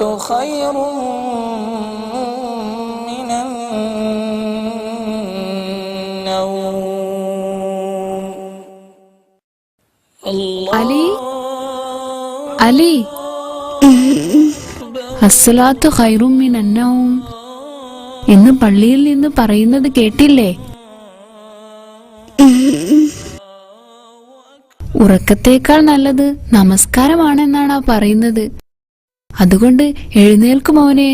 خير من النوم. അലി അലി അസ്സലാത്തു ഖൈറും മിനൻ നൗം എന്ന് പള്ളിയിൽ നിന്ന് പറയുന്നത് കേട്ടില്ലേ? ഉറക്കത്തേക്കാൾ നല്ലത് നമസ്കാരമാണെന്നാണ് പറയുന്നത്. അതുകൊണ്ട് എഴുന്നേൽക്കും മോനെ.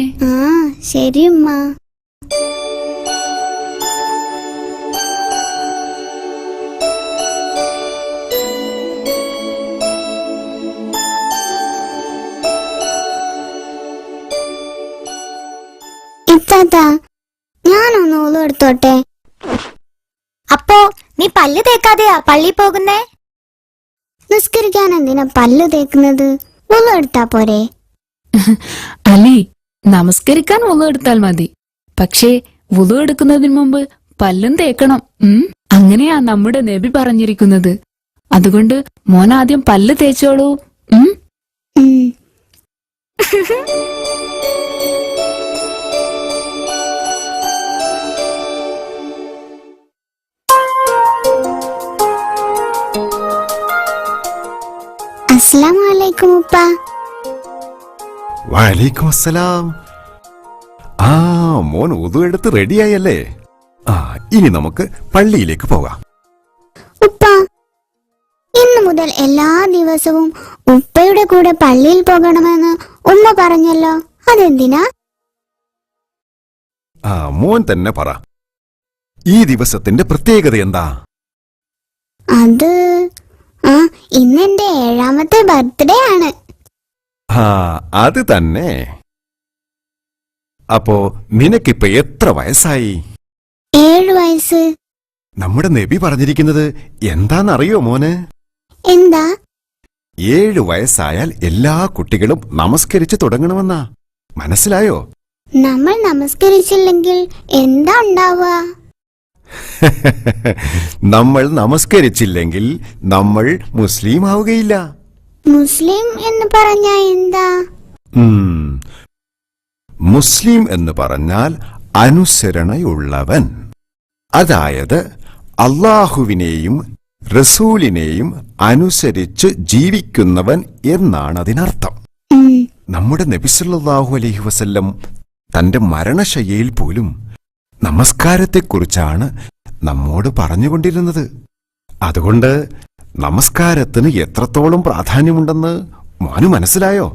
ശരി ഉമ്മ. ഇത്താത്ത, ഞാനൊന്ന് ഒളു എടുത്തോട്ടെ. അപ്പോ നീ പല്ല് തേക്കാതെയാ പള്ളി പോകുന്നേ? നിസ്കരിക്കാൻ എന്തിനാ പല്ല് തേക്കുന്നത്? ഒളു എടുത്താ പോരെ? അലി, നമസ്കരിക്കാൻ വുളു എടുത്താൽ മതി. പക്ഷേ വുളു എടുക്കുന്നതിന് മുമ്പ് പല്ലും തേക്കണം. അങ്ങനെയാ നമ്മുടെ നബി പറഞ്ഞിരിക്കുന്നത്. അതുകൊണ്ട് മോൻ ആദ്യം പല്ല് തേച്ചോളൂ. അസ്സലാമു അലൈക്കും ഉപ്പ. വഅലൈക്കും അസ്സലാം. മോൻ ഉദു എടുത്ത് റെഡിയായല്ലേ? ഇനി നമുക്ക് പള്ളിയിലേക്ക് പോകാം. ഉപ്പ, ഇന്നു മുതൽ എല്ലാ ദിവസവും ഉപ്പയുടെ കൂടെ പള്ളിയിൽ പോകണമെന്ന് ഉമ്മ പറഞ്ഞല്ലോ, അതെന്തിനാ? മോൻ തന്നെ പറ, ഈ ദിവസത്തിന്റെ പ്രത്യേകത എന്താ? അത് ഇന്നെന്റെ 7ാമത്തെ ബർത്ത്ഡേ ആണ്. അത് തന്നെ. അപ്പോ നിനക്കിപ്പോ എത്ര വയസ്സായി? 7 വയസ്സ്. നമ്മുടെ നബി പറഞ്ഞിരിക്കുന്നത് എന്താന്നറിയോ മോന്? എന്താ? 7 വയസ്സായാൽ എല്ലാ കുട്ടികളും നമസ്കരിച്ചു തുടങ്ങണമെന്നാ. മനസ്സിലായോ? നമ്മൾ നമസ്കരിച്ചില്ലെങ്കിൽ എന്താ ഉണ്ടാവുക? നമ്മൾ നമസ്കരിച്ചില്ലെങ്കിൽ നമ്മൾ മുസ്ലിം ആവുകയില്ല. മുസ്ലിം എന്ന് പറഞ്ഞാ എന്താ? മുസ്ലിം എന്ന് പറഞ്ഞാൽ അനുസരണയുള്ളവൻ. അതായത് അല്ലാഹുവിനെയും റസൂലിനെയും അനുസരിച്ച് ജീവിക്കുന്നവൻ എന്നാണ് അതിനർത്ഥം. നമ്മുടെ നബി സല്ലല്ലാഹു അലൈഹി വസല്ലം തന്റെ മരണശയ്യയിൽ പോലും നമസ്കാരത്തെക്കുറിച്ചാണ് നമ്മോട് പറഞ്ഞുകൊണ്ടിരുന്നത്. അതുകൊണ്ട് നമസ്കാരത്തിന് എത്രത്തോളം പ്രാധാന്യമുണ്ടെന്ന് മോന് മനസ്സിലായോ?